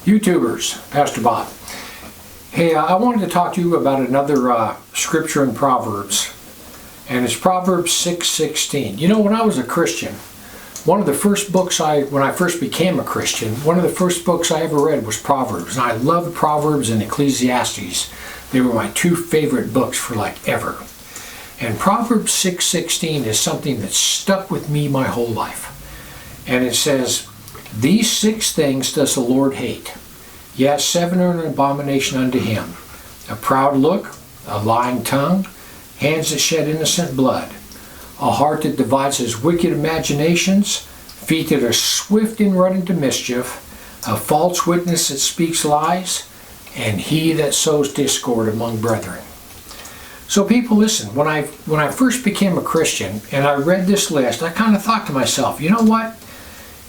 YouTubers, Pastor Bob. Hey, I wanted to talk to you about another scripture in Proverbs, and it's Proverbs 6:16. You know, when I was a Christian, one of the first books when I first became a Christian, one of the first books I ever read was Proverbs, and I loved Proverbs and Ecclesiastes. They were my two favorite books for like ever. And Proverbs 6:16 is something that stuck with me my whole life. And it says, "These 6 things does the Lord hate. Yes, 7 are an abomination unto him. A proud look, a lying tongue, hands that shed innocent blood, a heart that devises wicked imaginations, feet that are swift in running to mischief, a false witness that speaks lies, and he that sows discord among brethren." So people, listen, when I first became a Christian and I read this list, I kind of thought to myself, you know what?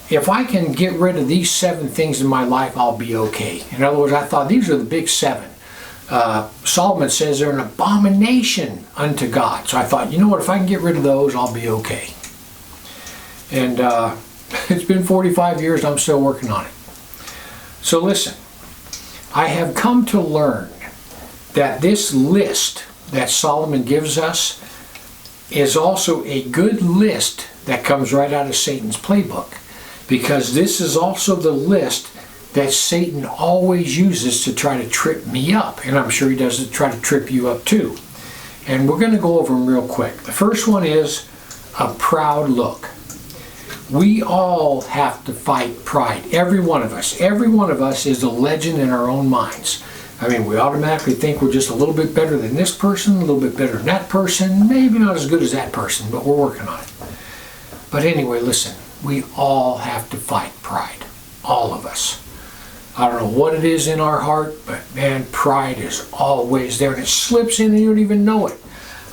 If I can get rid of these 7 things in my life, I'll be okay. In other words, I thought these are the big 7. Solomon says they're an abomination unto God. So I thought, you know what, if I can get rid of those, I'll be okay. And it's been 45 years, I'm still working on it. So listen, I have come to learn that this list that Solomon gives us is also a good list that comes right out of Satan's playbook, because this is also the list that Satan always uses to try to trip me up, and I'm sure he does to try to trip you up too. And we're going to go over them real quick. The first one is a proud look. We all have to fight pride. Every one of us. Every one of us is a legend in our own minds. I mean, we automatically think we're just a little bit better than this person, a little bit better than that person, maybe not as good as that person, but we're working on it. But anyway, listen, we all have to fight pride. All of us. I don't know what it is in our heart, but man, pride is always there, and it slips in and you don't even know it.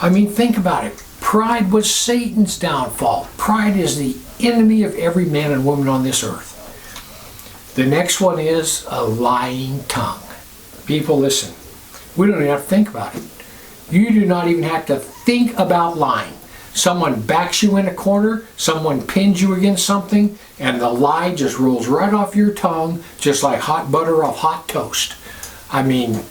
I mean, think about it. Pride was Satan's downfall. Pride is the enemy of every man and woman on this earth. The next one is a lying tongue. People, listen, we don't even have to think about it. You do not even have to think about lying. Someone backs you in a corner, someone pins you against something, and the lie just rolls right off your tongue, just like hot butter off hot toast. I mean,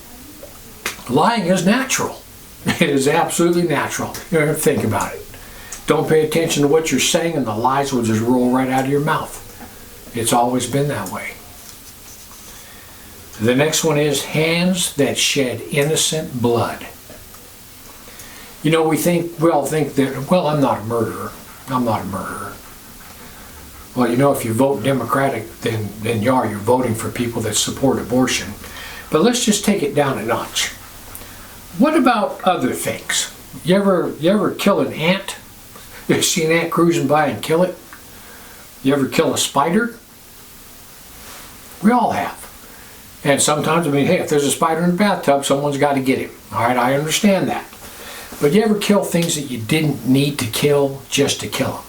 lying is natural. It is absolutely natural. You don't have to think about it. Don't pay attention to what you're saying, and the lies will just roll right out of your mouth. It's always been that way. The next one is hands that shed innocent blood. You know, we all think that, well, I'm not a murderer. I'm not a murderer. Well, you know, if you vote Democratic, then you're voting for people that support abortion. But let's just take it down a notch. What about other things? You ever kill an ant? You see an ant cruising by and kill it? You ever kill a spider? We all have. And sometimes, I mean, hey, if there's a spider in the bathtub, someone's got to get him. All right, I understand that. But you ever kill things that you didn't need to kill just to kill them?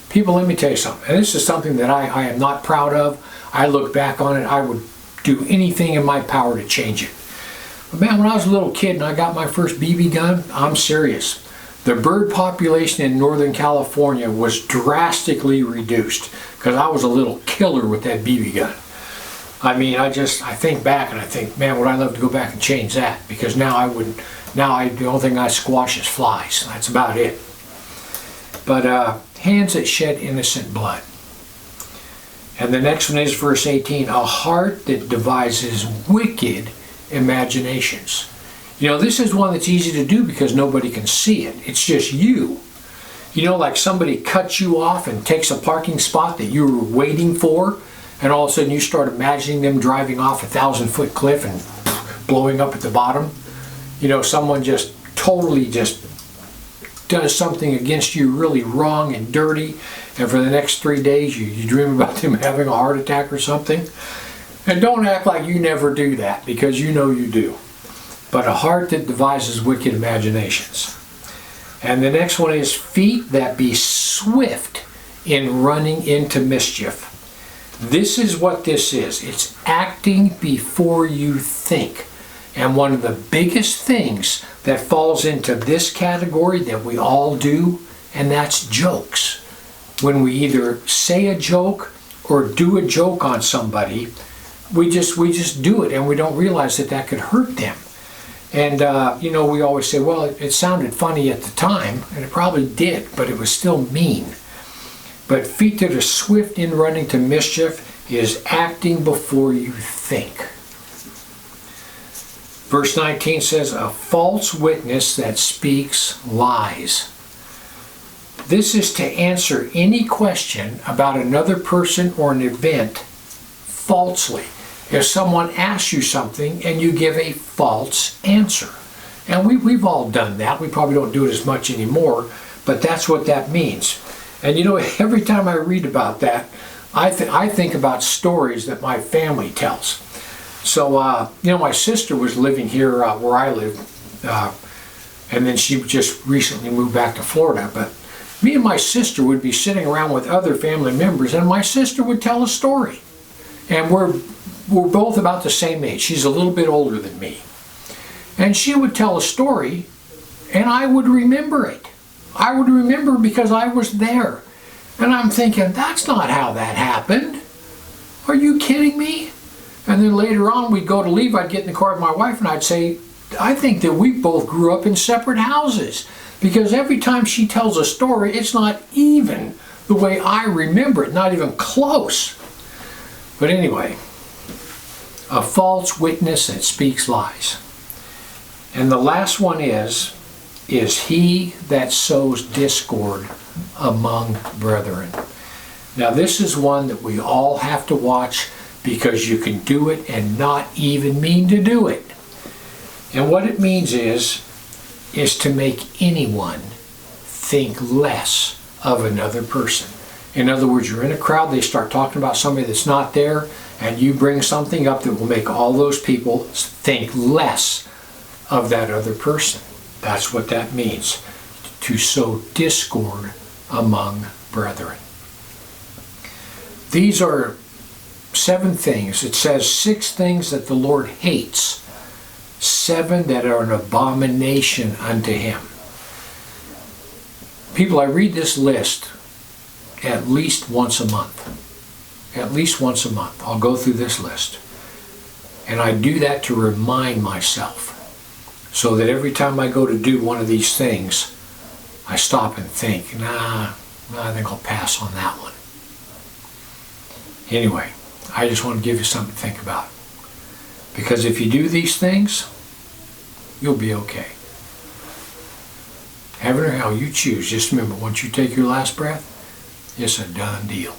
People, let me tell you something. And this is something that I am not proud of. I look back on it. I would do anything in my power to change it. But man, when I was a little kid and I got my first BB gun, I'm serious. The bird population in Northern California was drastically reduced because I was a little killer with that BB gun. I mean, I think back and I think, man, would I love to go back and change that? Because now the only thing I squash is flies. That's about it. But hands that shed innocent blood. And the next one is verse 18, a heart that devises wicked imaginations. You know, this is one that's easy to do because nobody can see it. It's just you. You know, like somebody cuts you off and takes a parking spot that you were waiting for, and all of a sudden you start imagining them driving off a 1,000-foot cliff and blowing up at the bottom. You know, someone just totally just does something against you really wrong and dirty, and for the next 3 days you dream about them having a heart attack or something. And don't act like you never do that, because you know you do. But a heart that devises wicked imaginations. And the next one is feet that be swift in running into mischief. This is what this is. It's acting before you think. And one of the biggest things that falls into this category that we all do, and that's jokes. When we either say a joke or do a joke on somebody, we just do it, and we don't realize that that could hurt them. And you know, we always say, well, it sounded funny at the time, and it probably did, but it was still mean. But feet that are swift in running to mischief is acting before you think. Verse 19 says, a false witness that speaks lies. This is to answer any question about another person or an event falsely. If someone asks you something and you give a false answer. And we've all done that. We probably don't do it as much anymore, but that's what that means. And you know, every time I read about that, I think about stories that my family tells. So, you know, my sister was living here where I live, and then she just recently moved back to Florida. But me and my sister would be sitting around with other family members, and my sister would tell a story. And we're both about the same age. She's a little bit older than me. And she would tell a story, and I would remember it. I would remember because I was there. And I'm thinking, that's not how that happened. Are you kidding me? And then later on, we'd go to leave, I'd get in the car with my wife, and I'd say, I think that we both grew up in separate houses. Because every time she tells a story, it's not even the way I remember it, not even close. But anyway, a false witness that speaks lies. And the last one is he that sows discord among brethren. Now this is one that we all have to watch, because you can do it and not even mean to do it. And what it means is to make anyone think less of another person. In other words, you're in a crowd, they start talking about somebody that's not there, and you bring something up that will make all those people think less of that other person. That's what that means, to sow discord among brethren. These are 7 things. It says 6 things that the Lord hates, 7 that are an abomination unto him. People, I read this list at least once a month. At least once a month. I'll go through this list. And I do that to remind myself, so that every time I go to do one of these things, I stop and think, I think I'll pass on that one. Anyway, I just want to give you something to think about. Because if you do these things, you'll be okay. Heaven or hell, you choose. Just remember, once you take your last breath, it's a done deal.